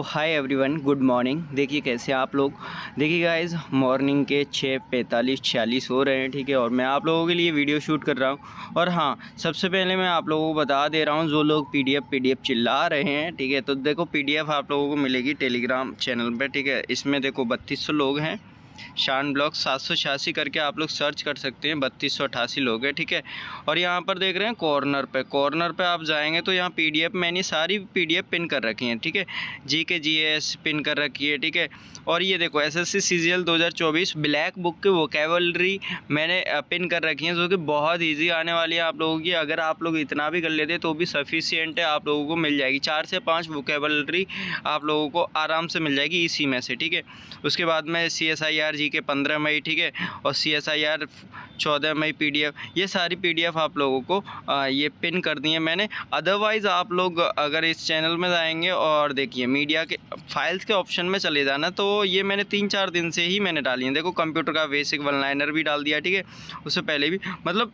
Hi everyone, good morning. देखिए कैसे आप लोग। देखिए गाइस, मॉर्निंग के 6:45 46 हो रहे हैं, ठीक है। और मैं आप लोगों के लिए वीडियो शूट कर रहा हूँ। और हाँ, सबसे पहले मैं आप लोगों को बता दे रहा हूँ, जो लोग पीडीएफ चिल्ला रहे हैं, ठीक है, तो देखो पीडीएफ आप लोगों को मिलेगी टेलीग्राम चैनल पे, ठीक है। इसमें देखो 3200 लोग हैं। शान ब्लॉग 786 करके आप लोग सर्च कर सकते हैं, 3288 लोग हैं, ठीक है। और यहाँ पर देख रहे हैं कॉर्नर पे आप जाएंगे तो यहाँ पीडीएफ मैंने सारी पीडीएफ पिन कर रखी हैं, ठीक है। जीके जीएस पिन कर रखी है, ठीक है। और ये देखो एसएससी सीजीएल 2024 ब्लैक बुक की वोकैबुलरी मैंने पिन कर रखी है, जो कि बहुत ईजी आने वाली है आप लोगों की। अगर आप लोग इतना भी कर लेते तो भी सफिशिएंट है, आप लोगों को मिल जाएगी। 4 से 5 वोकैबुलरी आप लोगों को आराम से मिल जाएगी इसी में से, ठीक है। उसके बाद में CSIR जी के 15 मई, ठीक है, और CSIR 14 मई पीडीएफ, ये सारी पीडीएफ आप लोगों को ये पिन कर दी है मैंने। अदरवाइज़ आप लोग अगर इस चैनल में जाएंगे और देखिए मीडिया के फाइल्स के ऑप्शन में चले जाना, तो ये मैंने 3-4 दिन से ही मैंने डाली है। देखो कंप्यूटर का बेसिक वन लाइनर भी डाल दिया, ठीक है। उससे पहले भी मतलब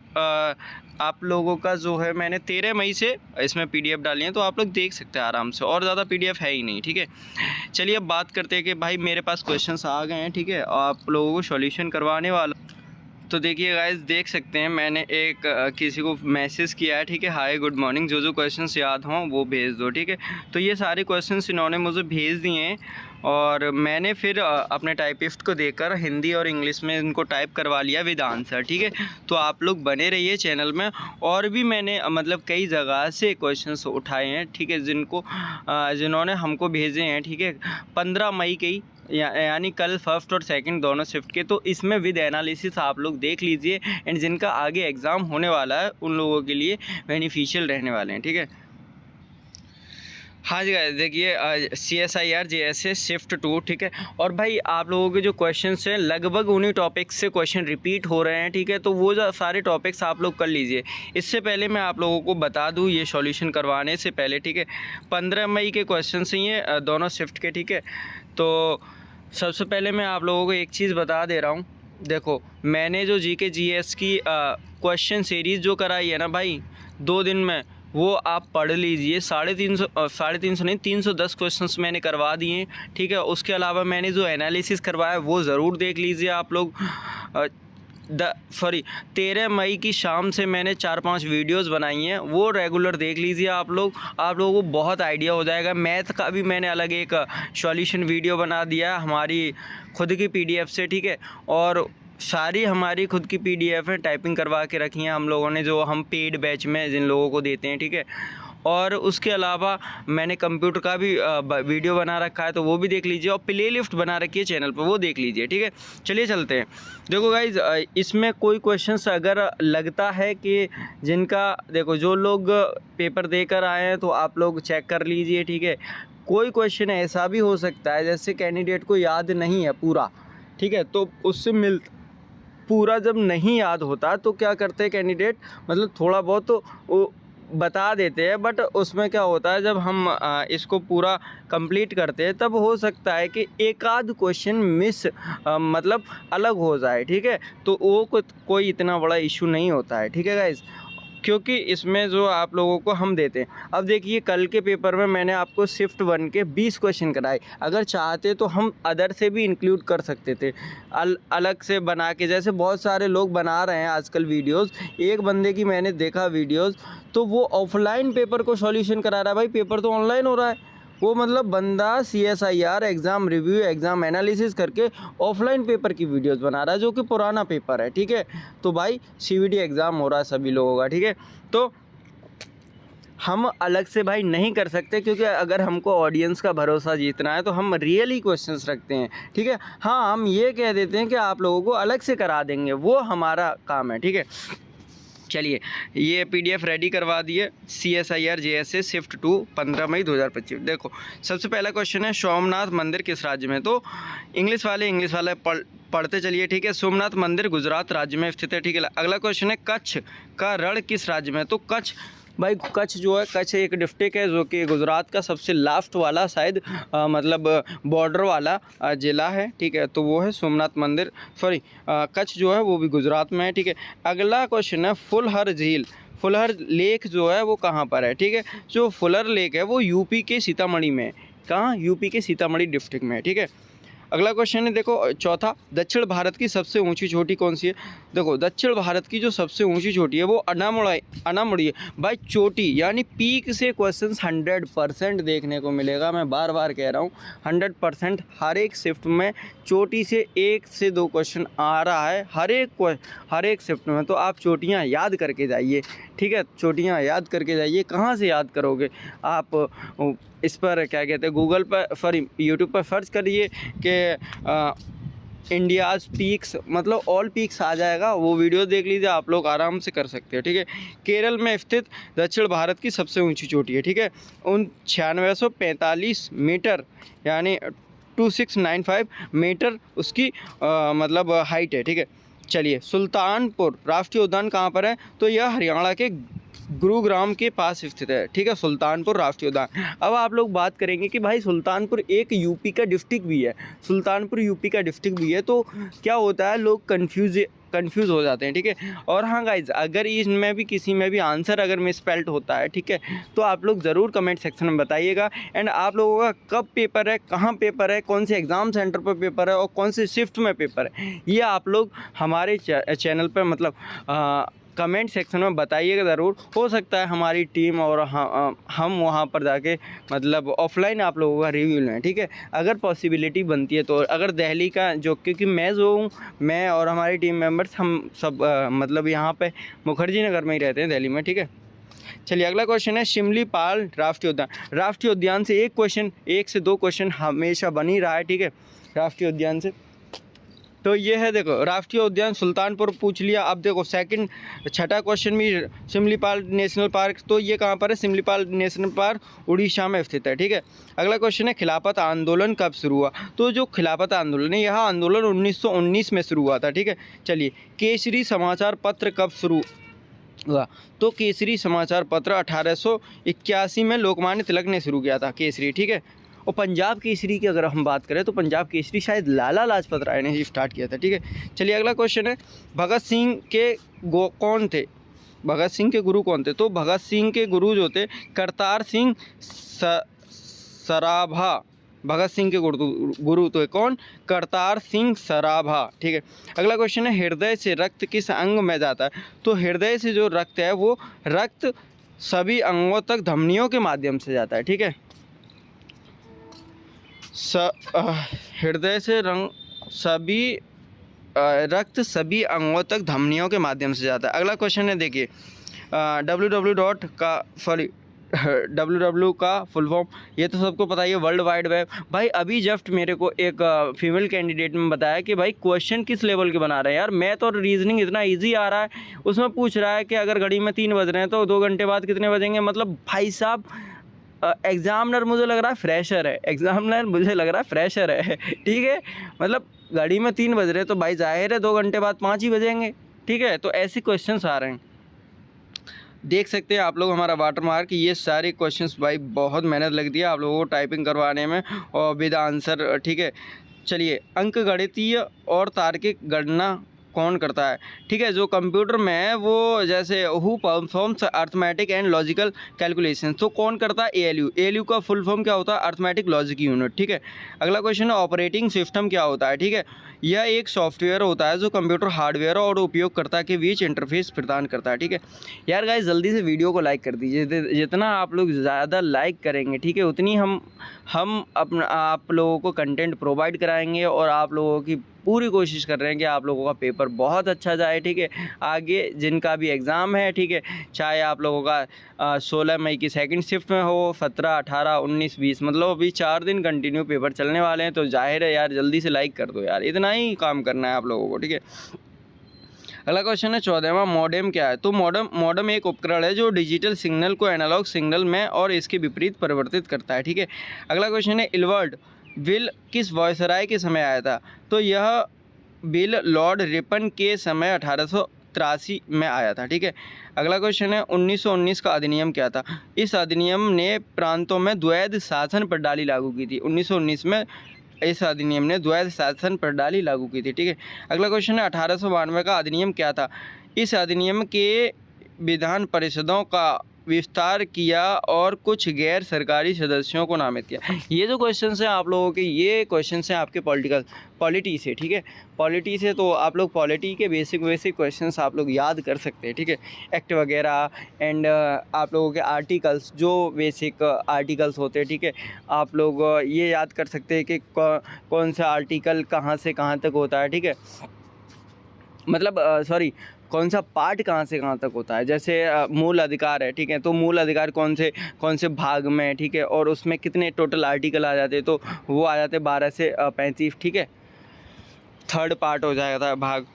आप लोगों का जो है मैंने 13 मई से इसमें पीडीएफ डाली है, तो आप लोग देख सकते हैं आराम से। और ज़्यादा पीडीएफ है ही नहीं, ठीक है। चलिए अब बात करते हैं कि भाई मेरे पास क्वेश्चंस आ गए हैं, ठीक है, आप लोगों को सॉल्यूशन करवाने वाला। तो देखिए गाइस, देख सकते हैं मैंने एक किसी को मैसेज किया है, ठीक है, हाय गुड मॉर्निंग, जो क्वेश्चंस याद हों वो भेज दो, ठीक है। तो ये सारे क्वेश्चंस इन्होंने मुझे भेज दिए हैं और मैंने फिर अपने टाइपिस्ट को देकर हिंदी और इंग्लिश में इनको टाइप करवा लिया विद आंसर, ठीक है। तो आप लोग बने रहिए चैनल में। और भी मैंने मतलब कई जगह से क्वेश्चंस उठाए हैं, ठीक है, जिन्होंने हमको भेजे हैं, ठीक है, 15 मई के ही यानी कल फर्स्ट और सेकंड दोनों शिफ्ट के। तो इसमें विद एनालिसिस आप लोग देख लीजिए, एंड जिनका आगे एग्ज़ाम होने वाला है उन लोगों के लिए बेनिफिशियल रहने वाले हैं, ठीक है। हाँ जी गाइस, देखिए CSIR JSS शिफ्ट 2, ठीक है। और भाई आप लोगों के जो क्वेश्चंस हैं लगभग उन्हीं टॉपिक्स से क्वेश्चन रिपीट हो रहे हैं, ठीक है। तो वो जो सारे टॉपिक्स आप लोग कर लीजिए। इससे पहले मैं आप लोगों को बता दूं, ये सॉल्यूशन करवाने से पहले, ठीक है, 15 मई के क्वेश्चन हैं ये दोनों शिफ्ट के, ठीक है। तो सबसे पहले मैं आप लोगों को एक चीज़ बता दे रहा हूँ। देखो मैंने जो GK GS की क्वेश्चन सीरीज़ जो कराई है ना भाई 2 दिन में, वो आप पढ़ लीजिए। 350 नहीं 310 क्वेश्चंस मैंने करवा दिए हैं, ठीक है। उसके अलावा मैंने जो एनालिसिस करवाया वो ज़रूर देख लीजिए आप लोग। 13 मई की शाम से मैंने 4-5 वीडियोस बनाई हैं, वो रेगुलर देख लीजिए आप लोग। आप लोगों को बहुत आइडिया हो जाएगा। मैथ का भी मैंने अलग एक सॉल्यूशन वीडियो बना दिया हमारी खुद की पीडीएफ से, ठीक है। और सारी हमारी खुद की पीडीएफ है, टाइपिंग करवा के रखी हैं हम लोगों ने, जो हम पेड बैच में जिन लोगों को देते हैं, ठीक है। और उसके अलावा मैंने कंप्यूटर का भी वीडियो बना रखा है, तो वो भी देख लीजिए। और प्ले लिस्ट बना रखी है चैनल पर, वो देख लीजिए, ठीक है। चलिए चलते हैं। देखो गाइज, इसमें कोई क्वेश्चंस अगर लगता है कि जिनका देखो जो लोग पेपर देकर आए हैं तो आप लोग चेक कर लीजिए, ठीक है। कोई क्वेश्चन ऐसा भी हो सकता है जैसे कैंडिडेट को याद नहीं है पूरा, ठीक है, तो उससे पूरा जब नहीं याद होता तो क्या करते हैं कैंडिडेट, मतलब थोड़ा बहुत तो वो बता देते हैं, बट उसमें क्या होता है जब हम इसको पूरा कंप्लीट करते हैं तब हो सकता है कि एक आध क्वेश्चन मिस मतलब अलग हो जाए, ठीक है। तो वो कोई इतना बड़ा इशू नहीं होता है, ठीक है गाइज, क्योंकि इसमें जो आप लोगों को हम देते हैं। अब देखिए कल के पेपर में मैंने आपको शिफ्ट 1 के 20 क्वेश्चन कराए। अगर चाहते तो हम अदर से भी इंक्लूड कर सकते थे, अलग से बना के, जैसे बहुत सारे लोग बना रहे हैं आजकल वीडियोस। एक बंदे की मैंने देखा वीडियोस, तो वो ऑफलाइन पेपर को सॉल्यूशन करा रहा है। भाई पेपर तो ऑनलाइन हो रहा है, वो मतलब बंदा CSIR exam review exam analysis करके ऑफलाइन पेपर की वीडियोस बना रहा है, जो कि पुराना पेपर है, ठीक है। तो भाई CVT एग्ज़ाम हो रहा है सभी लोगों का, ठीक है। तो हम अलग से भाई नहीं कर सकते, क्योंकि अगर हमको ऑडियंस का भरोसा जीतना है तो हम रियली क्वेश्चंस रखते हैं, ठीक है। हाँ, हम ये कह देते हैं कि आप लोगों को अलग से करा देंगे, वो हमारा काम है, ठीक है। चलिए ये पीडीएफ रेडी करवा दिए, CSIR JSS शिफ्ट 2 15 मई 2025। देखो सबसे पहला क्वेश्चन है, सोमनाथ मंदिर किस राज्य में। तो इंग्लिश वाले पढ़ते चलिए, ठीक है। सोमनाथ मंदिर गुजरात राज्य में स्थित है, ठीक है। अगला क्वेश्चन है, कच्छ का रण किस राज्य में। तो कच्छ, भाई कच्छ जो है, कच्छ एक डिस्ट्रिक्ट है जो कि गुजरात का सबसे लास्ट वाला शायद मतलब बॉर्डर वाला ज़िला है, ठीक है। तो वो है सोमनाथ मंदिर, कच्छ जो है वो भी गुजरात में है, ठीक है। अगला क्वेश्चन है, फुलहर झील, फुलहर लेक जो है वो कहाँ पर है, ठीक है। जो फुलहर लेक है वो यूपी के सीतामढ़ी में, कहाँ, यूपी के सीतामढ़ी डिस्ट्रिक्ट में है, ठीक है। अगला क्वेश्चन है देखो चौथा, दक्षिण भारत की सबसे ऊंची चोटी कौन सी है। देखो दक्षिण भारत की जो सबसे ऊंची चोटी है वो अनामुड़ी है भाई। चोटी यानी पीक से क्वेश्चंस 100% देखने को मिलेगा। मैं बार बार कह रहा हूँ 100% हर एक शिफ्ट में चोटी से 1 से 2 क्वेश्चन आ रहा है हर एक शिफ्ट में। तो आप चोटियाँ याद करके जाइए, ठीक है। चोटियाँ याद करके जाइए। कहाँ से याद करोगे आप, इस पर क्या कहते हैं, गूगल पर सॉरी यूट्यूब पर सर्च करिए कि इंडियाज़ पीक्स, मतलब ऑल पीक्स आ जाएगा, वो वीडियो देख लीजिए, आप लोग आराम से कर सकते हैं, ठीक है। केरल में स्थित दक्षिण भारत की सबसे ऊंची चोटी है, ठीक है। 9645 मीटर यानी 2695 मीटर उसकी मतलब हाइट है, ठीक है। चलिए, सुल्तानपुर राष्ट्रीय उद्यान कहाँ पर है, तो यह हरियाणा के गुरुग्राम के पास स्थित है, ठीक है, सुल्तानपुर राष्ट्रीय उद्यान। अब आप लोग बात करेंगे कि भाई सुल्तानपुर एक यूपी का डिस्ट्रिक्ट भी है, सुल्तानपुर यूपी का डिस्ट्रिक्ट भी है, तो क्या होता है, लोग कंफ्यूज हो जाते हैं, ठीक है। और हाँ गाइज, अगर इसमें भी किसी में भी आंसर अगर मिसस्पेल्ट होता है, ठीक है, तो आप लोग ज़रूर कमेंट सेक्शन में बताइएगा। एंड आप लोगों का कब पेपर है, कहाँ पेपर है, कौन से एग्ज़ाम सेंटर पर पेपर है और कौन से शिफ्ट में पेपर है, ये आप लोग हमारे चैनल पर मतलब कमेंट सेक्शन में बताइएगा ज़रूर। हो सकता है हमारी टीम और हम वहाँ पर जाके मतलब ऑफलाइन आप लोगों का रिव्यू लें, ठीक है, अगर पॉसिबिलिटी बनती है तो। अगर दिल्ली का जो, क्योंकि मैं जो हूँ, मैं और हमारी टीम मेंबर्स हम सब मतलब यहाँ पे मुखर्जी नगर में ही रहते हैं दिल्ली में, ठीक है। चलिए, अगला क्वेश्चन है शिमलीपाल राष्ट्रीय उद्यान। राष्ट्रीय उद्यान से एक से दो क्वेश्चन हमेशा बन ही रहा है, ठीक है, राष्ट्रीय उद्यान से। तो ये है, देखो राष्ट्रीय उद्यान सुल्तानपुर पूछ लिया। अब देखो छठा क्वेश्चन भी शिमलीपाल नेशनल पार्क, तो ये कहाँ पर है, शिमलीपाल नेशनल पार्क उड़ीसा में स्थित है, ठीक है। अगला क्वेश्चन है खिलाफत आंदोलन कब शुरू हुआ, तो जो खिलाफत आंदोलन है, यह आंदोलन 1919 में शुरू हुआ था, ठीक है। चलिए, केसरी समाचार पत्र कब शुरू हुआ, तो केसरी समाचार पत्र 1881 में लोकमान्य तिलक ने शुरू किया था, केसरी, ठीक है। और पंजाब केसरी की अगर हम बात करें तो पंजाब केसरी शायद लाला लाजपत राय ने ही स्टार्ट किया था, ठीक है। चलिए, अगला क्वेश्चन है भगत सिंह के कौन थे, भगत सिंह के गुरु कौन थे, तो भगत सिंह के गुरु जो थे करतार सिंह सराभा। भगत सिंह के गुरु तो है कौन, करतार सिंह सराभा, ठीक है। अगला क्वेश्चन है हृदय से रक्त किस अंग में जाता है, तो हृदय से जो रक्त है वो रक्त सभी अंगों तक धमनियों के माध्यम से जाता है, ठीक है। हृदय से रक्त सभी अंगों तक धमनियों के माध्यम से जाता है। अगला क्वेश्चन है देखिए www का फुल फॉर्म, ये तो सबको पता ही है, वर्ल्ड वाइड वेब। भाई अभी जस्ट मेरे को एक फीमेल कैंडिडेट में बताया कि भाई क्वेश्चन किस लेवल के बना रहे हैं यार, मैथ और रीजनिंग इतना इजी आ रहा है, उसमें पूछ रहा है कि अगर घड़ी में 3 बज रहे हैं तो 2 घंटे बाद कितने बजेंगे। मतलब भाई साहब, एग्जामिनर मुझे लग रहा है फ्रेशर है, ठीक है। मतलब गाड़ी में 3 बज रहे तो भाई जाहिर है 2 घंटे बाद 5 ही बजेंगे, ठीक है। तो ऐसे क्वेश्चंस आ रहे हैं, देख सकते हैं आप लोग हमारा वाटरमार्क। ये सारे क्वेश्चंस भाई बहुत मेहनत लगती है आप लोगों को टाइपिंग करवाने में और विद आंसर, ठीक है। चलिए, अंकगणितीय और तार्किक गणना कौन करता है, ठीक है। जो कंप्यूटर में है वो जैसे who performs arithmetic and logical calculation, तो कौन करता है, एएलयू का फुल फॉर्म क्या होता है, अर्थमेटिक लॉजिक यूनिट, ठीक है। अगला क्वेश्चन है ऑपरेटिंग सिस्टम क्या होता है, ठीक है। यह एक सॉफ्टवेयर होता है जो कंप्यूटर हार्डवेयर और उपयोगकर्ता के बीच इंटरफेस प्रदान करता है, ठीक है। यार गाइस, जल्दी से वीडियो को लाइक कर दीजिए, जितना आप लोग ज़्यादा लाइक करेंगे, ठीक है, उतनी हम अपना आप लोगों को कंटेंट प्रोवाइड कराएंगे और आप लोगों की पूरी कोशिश कर रहे हैं कि आप लोगों का पेपर बहुत अच्छा जाए, ठीक है। आगे जिनका भी एग्ज़ाम है, ठीक है, चाहे आप लोगों का 16 मई की सेकंड शिफ्ट में हो, 17, 18, 19, 20, मतलब अभी 4 दिन कंटिन्यू पेपर चलने वाले हैं, तो जाहिर है यार जल्दी से लाइक कर दो यार, इतना ही काम करना है आप लोगों को, ठीक है। अगला क्वेश्चन है 14वां, मॉडेम क्या है, तो मॉडेम एक उपकरण है जो डिजिटल सिग्नल को एनालॉग सिग्नल में और इसके विपरीत परिवर्तित करता है, ठीक है। अगला क्वेश्चन है इलवर्ड बिल किस वायसराय के समय आया था, तो यह बिल लॉर्ड रिपन के समय 1883 में आया था, ठीक है। अगला क्वेश्चन है 1919 का अधिनियम क्या था, इस अधिनियम ने प्रांतों में द्वैध शासन प्रणाली लागू की थी। 1919 में इस अधिनियम ने द्वैध शासन प्रणाली लागू की थी, ठीक है। अगला क्वेश्चन है 1892 का अधिनियम क्या था, इस अधिनियम के विधान परिषदों का विस्तार किया और कुछ गैर सरकारी सदस्यों को नामित किया। ये जो क्वेश्चन हैं आप लोगों के, ये क्वेश्चन हैं आपके पॉलिटी से, ठीक है। पॉलिटी से तो आप लोग पॉलिटी के बेसिक क्वेश्चंस आप लोग याद कर सकते हैं, ठीक है। एक्ट वगैरह एंड आप लोगों के आर्टिकल्स, जो बेसिक आर्टिकल्स होते हैं, ठीक है। आप लोग ये याद कर सकते हैं कि कौन सा आर्टिकल कहाँ से कहाँ तक होता है, ठीक है। मतलब सॉरी, कौन सा पार्ट कहाँ से कहाँ तक होता है। जैसे मूल अधिकार है, ठीक है, तो मूल अधिकार कौन से भाग में है, ठीक है, और उसमें कितने टोटल आर्टिकल आ जाते हैं, तो वो आ जाते हैं 12 से 35, ठीक है। थर्ड पार्ट हो जाएगा भाग।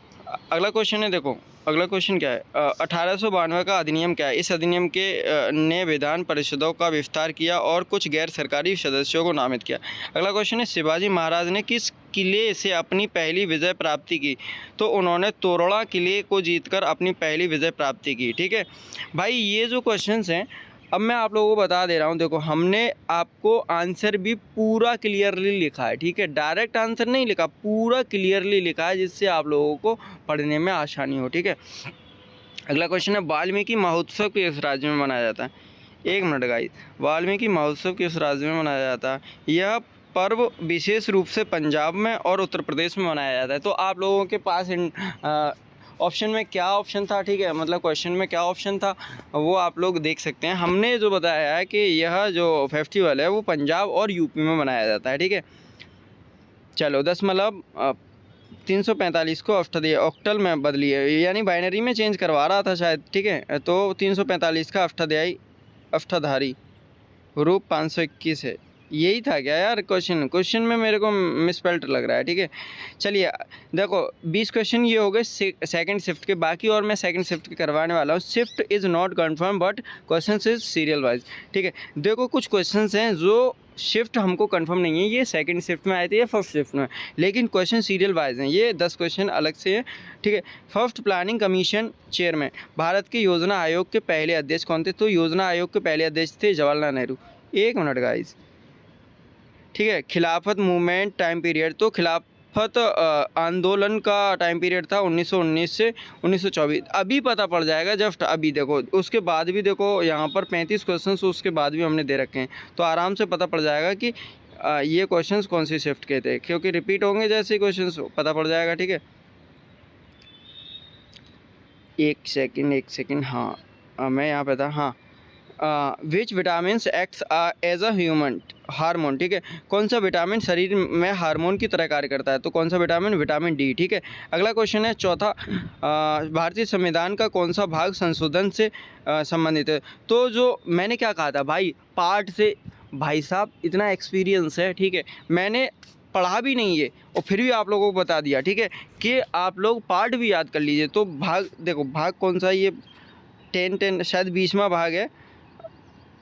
अगला क्वेश्चन है, देखो अगला क्वेश्चन क्या है, 1892 का अधिनियम क्या है। इस अधिनियम के ने विधान परिषदों का विस्तार किया और कुछ गैर सरकारी सदस्यों को नामित किया। अगला क्वेश्चन है, शिवाजी महाराज ने किस किले से अपनी पहली विजय प्राप्ति की। तो उन्होंने तोरड़ा किले को जीतकर अपनी पहली विजय प्राप्ति की, ठीक है भाई। ये जो क्वेश्चंस हैं अब मैं आप लोगों को बता दे रहा हूँ। देखो हमने आपको आंसर भी पूरा क्लियरली लिखा है, ठीक है। डायरेक्ट आंसर नहीं लिखा, पूरा क्लियरली लिखा है, जिससे आप लोगों को पढ़ने में आसानी हो, ठीक है। अगला क्वेश्चन है, वाल्मीकि महोत्सव किस राज्य में मनाया जाता है। एक मिनट गाइस, वाल्मीकि महोत्सव किस राज्य में मनाया जाता है। यह पर्व विशेष रूप से पंजाब में और उत्तर प्रदेश में मनाया जाता है। तो आप लोगों के पास ऑप्शन में क्या ऑप्शन था, ठीक है, मतलब क्वेश्चन में क्या ऑप्शन था वो आप लोग देख सकते हैं। हमने जो बताया है कि यह जो फेस्टिवल है वो पंजाब और यूपी में मनाया जाता है, ठीक है। चलो 345 को ऑक्टल में बदलिए, यानी बाइनरी में चेंज करवा रहा था शायद, ठीक है। तो 345 का अष्टाधारी रूप 521 है। यही था क्या यार क्वेश्चन में मेरे को मिसस्पेल्ड लग रहा है, ठीक है। चलिए देखो 20 क्वेश्चन ये हो गए सेकंड शिफ्ट के, बाकी और मैं सेकंड शिफ्ट के करवाने वाला हूँ। Shift is not confirm but questions is serial wise, ठीक है। देखो कुछ क्वेश्चंस हैं जो शिफ्ट हमको कंफर्म नहीं है, ये सेकंड शिफ्ट में आए थे या फर्स्ट शिफ्ट में, लेकिन क्वेश्चन सीरियल वाइज हैं। ये 10 क्वेश्चन अलग से हैं, ठीक है। First planning commission chairman, Bharat के योजना आयोग के पहले अध्यक्ष कौन थे। तो योजना आयोग के पहले अध्यक्ष थे जवाहरलाल नेहरू। एक मिनट गाइस, ठीक है। खिलाफत मूवमेंट टाइम पीरियड, तो खिलाफत आंदोलन का टाइम पीरियड था 1919 से 1924। अभी पता पड़ जाएगा जस्ट अभी, देखो उसके बाद भी देखो यहाँ पर 35 क्वेश्चंस उसके बाद भी हमने दे रखे हैं, तो आराम से पता पड़ जाएगा कि ये क्वेश्चंस कौन सी शिफ्ट के थे, क्योंकि रिपीट होंगे जैसे क्वेश्चंस पता पड़ जाएगा, ठीक है। एक सेकेंड, हाँ मैं यहाँ पे था, हाँ। Which vitamins acts as a human hormone, ठीक है। कौन सा विटामिन शरीर में हार्मोन की तरह कार्य करता है। तो कौन सा विटामिन, विटामिन डी, ठीक है। अगला क्वेश्चन है चौथा, भारतीय संविधान का कौन सा भाग संशोधन से संबंधित है। तो जो मैंने क्या कहा था भाई, पार्ट से भाई साहब इतना एक्सपीरियंस है, ठीक है। मैंने पढ़ा भी नहीं है और फिर भी आप लोगों को बता दिया, ठीक है, कि आप लोग पार्ट भी याद कर लीजिए। तो भाग देखो, भाग कौन सा, ये 10 शायद 20वां भाग है।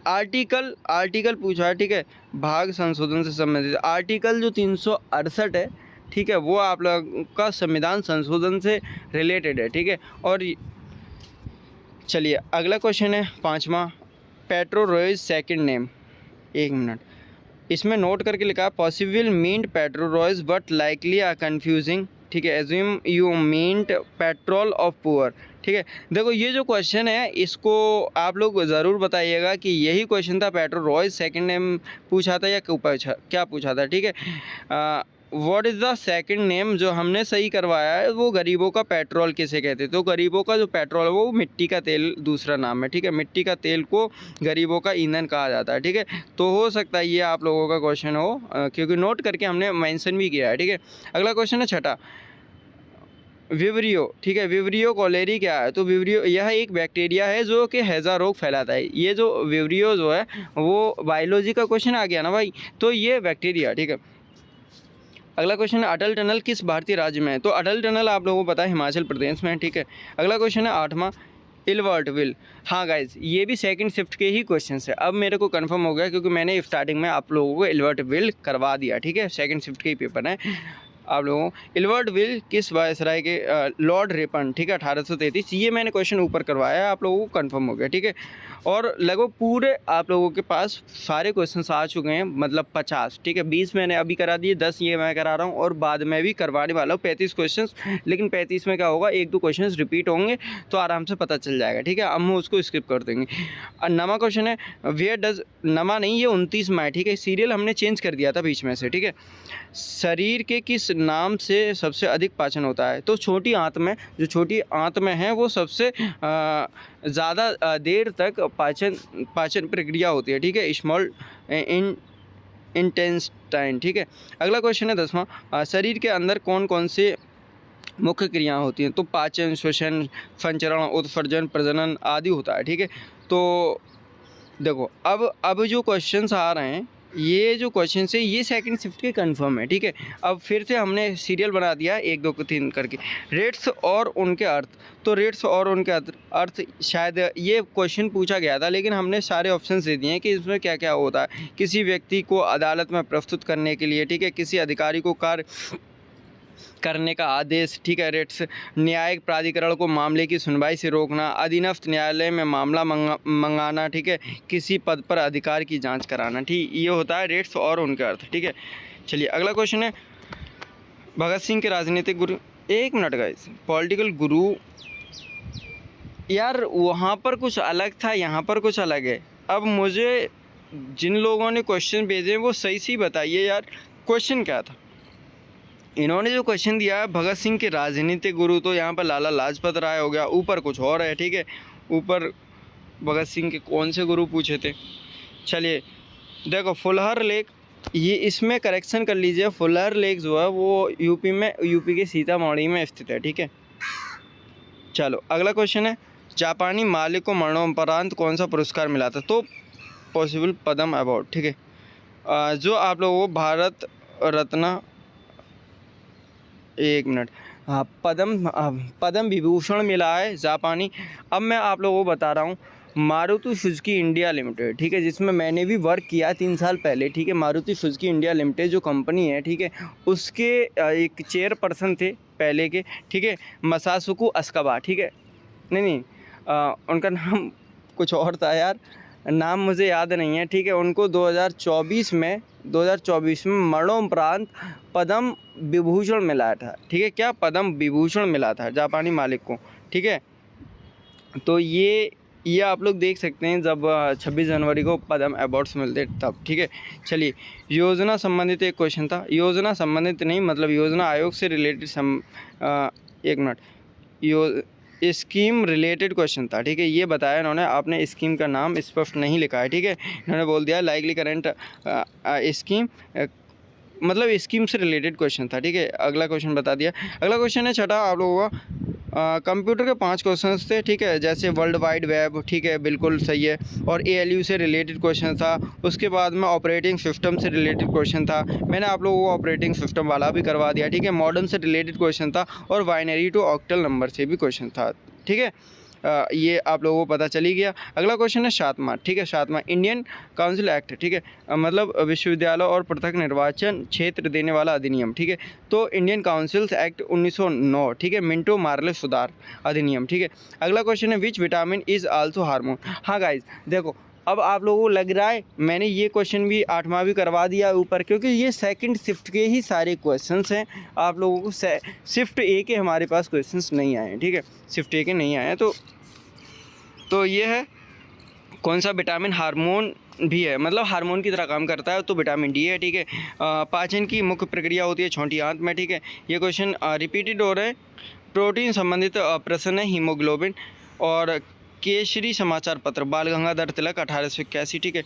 आर्टिकल पूछा है, ठीक है। भाग संशोधन से संबंधित आर्टिकल जो 368 है, ठीक है, वो आप लोग का संविधान संशोधन से रिलेटेड है, ठीक है। और चलिए अगला क्वेश्चन है 5वां, पेट्रो रॉयज सेकंड नेम। एक मिनट, इसमें नोट करके लिखा है possible meant petro royce but likely are confusing, ठीक है। Assume you meant petrol of poor, ठीक है। देखो ये जो क्वेश्चन है इसको आप लोग ज़रूर बताइएगा कि यही क्वेश्चन था, पेट्रो रॉयज सेकंड नेम पूछा था या क्या पूछा था, ठीक है। What is the second name, जो हमने सही करवाया है वो गरीबों का पेट्रोल किसे कहते हैं। तो गरीबों का जो पेट्रोल है वो मिट्टी का तेल दूसरा नाम है, ठीक है। मिट्टी का तेल को गरीबों का ईंधन कहा जाता है, ठीक है। तो हो सकता है ये आप लोगों का क्वेश्चन हो, क्योंकि नोट करके हमने मेंशन भी किया है, ठीक है। अगला क्वेश्चन है छठा, विवरियो, ठीक है। विवरियो कॉलेरी क्या है। तो विवरियो यह एक बैक्टीरिया है जो कि हैजा रोग फैलाता है। ये जो विवरियो जो है वो बायोलॉजी का क्वेश्चन आ गया ना भाई, तो ये बैक्टीरिया, ठीक है। अगला क्वेश्चन है अटल टनल किस भारतीय राज्य में है। तो अटल टनल आप लोगों को पता है हिमाचल प्रदेश में है, ठीक है। अगला क्वेश्चन है 8वां, इल्बर्टविल। हाँ गाइज, ये भी सेकंड शिफ्ट के ही क्वेश्चन है। अब मेरे को कंफर्म हो गया क्योंकि मैंने स्टार्टिंग में आप लोगों को इल्बर्टविल करवा दिया, ठीक है। सेकंड शिफ्ट के ही पेपर है। आप लोगों को इल्बर्ट विल किस वायसराय के लॉर्ड रिपन, ठीक है, 1833। ये मैंने क्वेश्चन ऊपर करवाया है, आप लोगों को कंफर्म हो गया, ठीक है। और लगभग पूरे आप लोगों के पास सारे क्वेश्चंस आ चुके हैं, मतलब 50, ठीक है। 20 मैंने अभी करा दिए, 10 ये मैं करा रहा हूँ और बाद में भी करवाने वाला हूँ 35 क्वेश्चंस। लेकिन 35 में क्या होगा, 1-2 क्वेश्चंस रिपीट होंगे तो आराम से पता चल जाएगा, ठीक है। अब हम उसको स्किप कर देंगे। नमा क्वेश्चन है, वेयर डज, नमा नहीं, ये 29 में है, ठीक है। सीरियल हमने चेंज कर दिया था बीच में से, ठीक है। शरीर के किस नाम से सबसे अधिक पाचन होता है? तो छोटी आंत में, जो छोटी आंत में है वो सबसे ज़्यादा देर तक पाचन प्रक्रिया होती है, ठीक है, स्मॉल इंटेस्टाइन, ठीक है। अगला क्वेश्चन है 10वां, शरीर के अंदर कौन कौन से मुख्य क्रियाएं होती हैं? तो पाचन, श्वसन, संचरण, उत्सर्जन, प्रजनन आदि होता है, ठीक है। तो देखो अब जो क्वेश्चंस आ रहे हैं, ये जो क्वेश्चन है ये सेकंड शिफ्ट के कंफर्म है, ठीक है। अब फिर से हमने सीरियल बना दिया 1 2 3 करके। रेट्स और उनके अर्थ, तो रेट्स और उनके अर्थ शायद ये क्वेश्चन पूछा गया था, लेकिन हमने सारे ऑप्शंस दे दिए हैं कि इसमें क्या क्या होता है। किसी व्यक्ति को अदालत में प्रस्तुत करने के लिए, ठीक है, किसी अधिकारी को कार्य करने का आदेश, ठीक है। रेट्स न्यायिक प्राधिकरण को मामले की सुनवाई से रोकना, अधीनस्थ न्यायालय में मामला मंगाना, ठीक है, किसी पद पर अधिकार की जांच कराना, ठीक, ये होता है रेट्स और उनके अर्थ, ठीक है। चलिए अगला क्वेश्चन है, भगत सिंह के राजनीतिक गुरु, 1 मिनट गाइस, पॉलिटिकल गुरु, यार वहाँ पर कुछ अलग था, यहाँ पर कुछ अलग है। अब मुझे जिन लोगों ने क्वेश्चन भेजे वो सही से बताइए यार, क्वेश्चन क्या था। इन्होंने जो क्वेश्चन दिया है भगत सिंह के राजनीतिक गुरु, तो यहाँ पर लाला लाजपत राय हो गया, ऊपर कुछ और है, ठीक है। ऊपर भगत सिंह के कौन से गुरु पूछे थे। चलिए देखो, फुलहर लेक, ये इसमें करेक्शन कर लीजिए, फुलहर लेक जो है वो यूपी के सीतामढ़ी में स्थित है, ठीक है। चलो अगला क्वेश्चन है, जापानी मालिक को मरणोपरांत कौन सा पुरस्कार मिला था? तो पॉसिबल पद्म अवार्ड, ठीक है। जो आप लोगों को भारत रत्न, 1 मिनट, हाँ, पद्म विभूषण मिला है जापानी। अब मैं आप लोगों को बता रहा हूँ, मारुति सुजुकी इंडिया लिमिटेड, ठीक है, जिसमें मैंने भी वर्क किया 3 साल पहले, ठीक है। मारुति सुजुकी इंडिया लिमिटेड जो कंपनी है, ठीक है, उसके एक चेयरपर्सन थे पहले के, ठीक है, मसासुको अस्काबा, ठीक है। नहीं, उनका नाम कुछ और था यार, नाम मुझे याद नहीं है, ठीक है। उनको 2024 में मरणोपरांत पद्म विभूषण मिला था, ठीक है। क्या पद्म विभूषण मिला था जापानी मालिक को, ठीक है। तो ये आप लोग देख सकते हैं जब 26 जनवरी को पद्म अवार्ड्स मिलते तब, ठीक है। चलिए योजना संबंधित एक क्वेश्चन था, योजना संबंधित नहीं, मतलब योजना आयोग से related 1 minute, scheme related question था, ठीक है। ये बताया इन्होंने, आपने स्कीम का नाम स्पष्ट नहीं लिखा है, ठीक है। इन्होंने बोल दिया लाइकली करंट स्कीम, मतलब स्कीम से रिलेटेड क्वेश्चन था, ठीक है। अगला क्वेश्चन बता दिया। अगला क्वेश्चन है छठा आप लोगों का, कंप्यूटर के 5 क्वेश्चन थे, ठीक है, जैसे वर्ल्ड वाइड वेब, ठीक है, बिल्कुल सही है। और ALU से रिलेटेड क्वेश्चन था। उसके बाद में ऑपरेटिंग सिस्टम से रिलेटेड क्वेश्चन था, मैंने आप लोगों को ऑपरेटिंग सिस्टम वाला भी करवा दिया, ठीक है। मॉडर्न से रिलेटेड क्वेश्चन था और बाइनरी टू ऑक्टल नंबर से भी क्वेश्चन था, ठीक है। ये आप लोगों को पता चली गया। अगला क्वेश्चन है 7वां, ठीक है, 7वां इंडियन काउंसिल एक्ट, ठीक है, मतलब विश्वविद्यालय और पृथक निर्वाचन क्षेत्र देने वाला अधिनियम, ठीक है। तो इंडियन काउंसिल्स एक्ट 1909, ठीक है, मिंटो मार्ले सुधार अधिनियम, ठीक है। अगला क्वेश्चन है which vitamin is also hormone. हाँ गाइज देखो, अब आप लोगों को लग रहा है मैंने ये क्वेश्चन भी 8वां भी करवा दिया ऊपर, क्योंकि ये सेकंड शिफ्ट के ही सारे क्वेश्चंस हैं। आप लोगों को शिफ्ट ए के हमारे पास क्वेश्चंस नहीं आए हैं, ठीक है, शिफ्ट ए के नहीं आए हैं। तो ये है कौन सा विटामिन हार्मोन भी है, मतलब हार्मोन की तरह काम करता है, तो विटामिन डी है, ठीक है। पाचन की मुख्य प्रक्रिया होती है छोटी आंत में, ठीक है। ये क्वेश्चन रिपीटेड हो रहे हैं। प्रोटीन संबंधित प्रश्न है हीमोग्लोबिन। और केसरी समाचार पत्र बाल गंगाधर तिलक 1881, ठीक है।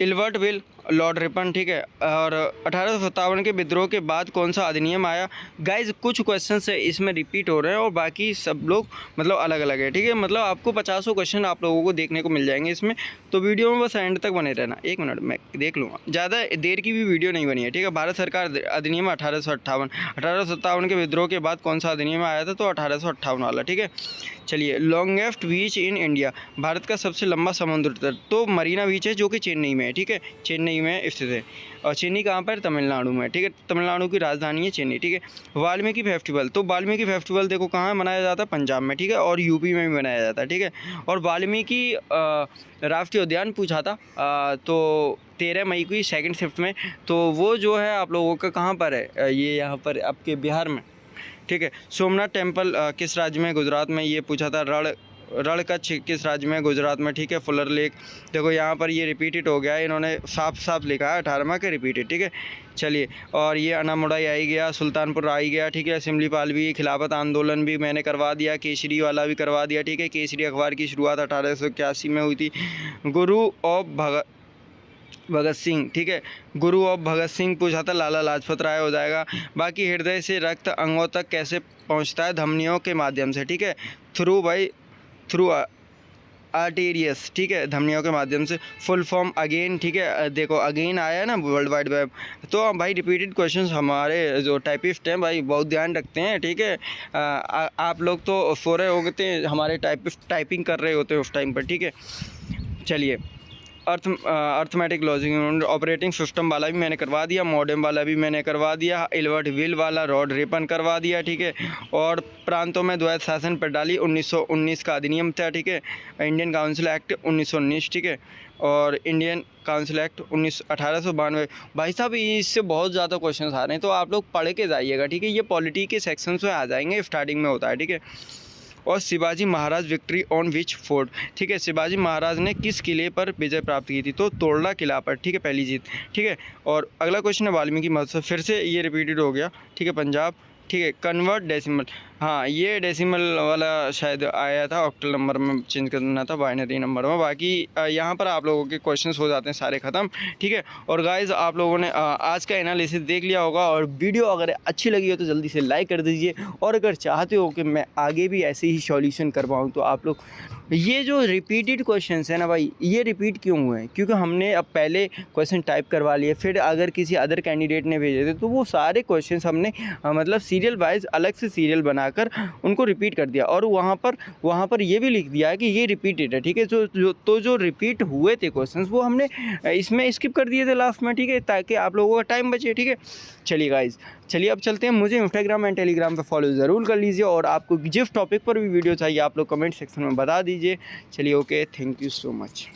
इल्बर्ट विल, लॉर्ड रिपन, ठीक है। और 1857 के विद्रोह के बाद कौन सा अधिनियम आया। गाइज कुछ क्वेश्चन है इसमें रिपीट हो रहे हैं और बाकी सब लोग मतलब अलग अलग है, ठीक है। मतलब आपको 50 क्वेश्चन आप लोगों को देखने को मिल जाएंगे इसमें। तो वीडियो में बस एंड तक बने रहना। 1 मिनट मैं देख लूँगा, ज़्यादा देर की भी वीडियो नहीं बनी है, ठीक है। भारत सरकार अधिनियम 1858 के विद्रोह के बाद कौन सा अधिनियम आया था, तो 1858 वाला, ठीक है। चलिए, longest beach in India, Bharat का सबसे लंबा समुद्र तट, तो मरीना बीच है जो कि चेन्नई में है, ठीक है, चेन्नई में स्थित है। और चेन्नई कहाँ पर, तमिलनाडु में, ठीक है, तमिलनाडु की राजधानी है चेन्नई, ठीक है। वाल्मीकि फेस्टिवल, तो वाल्मीकि फेस्टिवल देखो कहाँ मनाया जाता है, पंजाब में, ठीक है, और यूपी में भी मनाया जाता है, ठीक है। और वाल्मीकि राष्ट्रीय उद्यान पूछा था, तो 13 मई की सेकंड शिफ्ट में, तो वो जो है आप लोगों का कहाँ पर है, ये यहाँ पर आपके बिहार में, ठीक है। सोमनाथ टेम्पल किस राज्य में, गुजरात में, ये पूछा था। रणकच्छ किस राज्य में, गुजरात में, ठीक है। फुलर लेक, देखो यहाँ पर ये रिपीटेड हो गया है, इन्होंने साफ साफ लिखा है 18वां के रिपीटेड, ठीक है। चलिए, और ये अनामुड़ाई आई गया, सुल्तानपुर आई गया, ठीक है। सिमलीपाल भी, खिलाफत आंदोलन भी मैंने करवा दिया, केसरी वाला भी करवा दिया, ठीक है। केसरी अखबार की शुरुआत 1881 में हुई थी। गुरु ऑफ भगत सिंह, ठीक है, गुरु ऑफ भगत सिंह पूछा था, लाला लाजपत राय हो जाएगा। बाकी हृदय से रक्त अंगों तक कैसे पहुंचता है, धमनियों के माध्यम से, ठीक है, थ्रू आर्टेरियस, ठीक है, धमनियों के माध्यम से। फुल फॉर्म अगेन, ठीक है, देखो अगेन आया है ना, वर्ल्ड वाइड वेब। तो भाई रिपीटेड क्वेश्चंस हमारे जो टाइपिस्ट हैं भाई बहुत ध्यान रखते हैं, ठीक है। आप लोग तो सो रहे होते हैं, हमारे टाइपिस्ट टाइपिंग कर रहे होते हैं उस टाइम पर, ठीक है। चलिए, अर्थमेटिक लॉजिक, ऑपरेटिंग सिस्टम वाला भी मैंने करवा दिया, मॉडेम वाला भी मैंने करवा दिया, एल्बर्ट विल वाला, रॉड रिपन करवा दिया, ठीक है। और प्रांतों में द्वैत शासन प्रणाली 1919 का अधिनियम था, ठीक है। इंडियन काउंसिल एक्ट 1919, ठीक है। और इंडियन काउंसिल एक्ट 1892। भाई साहब इससे बहुत ज़्यादा क्वेश्चन आ रहे हैं, तो आप लोग पढ़ के जाइएगा, ठीक है। ये पॉलिटी के सेक्शंस में आ जाएंगे, स्टार्टिंग में होता है, ठीक है। और Shivaji Maharaj victory on which fort, ठीक है, शिवाजी महाराज ने किस किले पर विजय प्राप्त की थी, तो तोरला किला पर, ठीक है, पहली जीत, ठीक है। और अगला क्वेश्चन है वाल्मीकि महोत्सव, फिर से ये रिपीटेड हो गया, ठीक है, पंजाब, ठीक है। कन्वर्ट डेसिमल, हाँ ये डेसिमल वाला शायद आया था, ऑक्टल नंबर में चेंज करना था बाइनरी नंबर में। बाकी यहाँ पर आप लोगों के क्वेश्चंस हो जाते हैं सारे ख़त्म, ठीक है। और गाइस आप लोगों ने आज का एनालिसिस देख लिया होगा, और वीडियो अगर अच्छी लगी हो तो जल्दी से लाइक कर दीजिए। और अगर चाहते हो कि मैं आगे भी ऐसे ही सॉल्यूशन करवाऊँ, तो आप लोग ये जो रिपीटेड क्वेश्चंस है ना भाई, ये रिपीट क्यों हुए हैं, क्योंकि हमने अब पहले क्वेश्चन टाइप करवा लिए, फिर अगर किसी अदर कैंडिडेट ने भेजे थे तो वो सारे क्वेश्चंस हमने मतलब सीरियल वाइज अलग से सीरियल बनाकर उनको रिपीट कर दिया, और वहाँ पर ये भी लिख दिया है कि ये रिपीटेड है, ठीक है। जो रिपीट हुए थे क्वेश्चंस वो हमने इसमें स्किप कर दिए थे लास्ट में, ठीक है, ताकि आप लोगों का टाइम बचे, ठीक है। चलिए गाइज, चलिए अब चलते हैं। मुझे इंस्टाग्राम एंड टेलीग्राम पे फॉलो ज़रूर कर लीजिए, और आपको जिस टॉपिक पर भी वीडियो चाहिए आप लोग कमेंट सेक्शन में बता दीजिए। चलिए okay, thank you so much.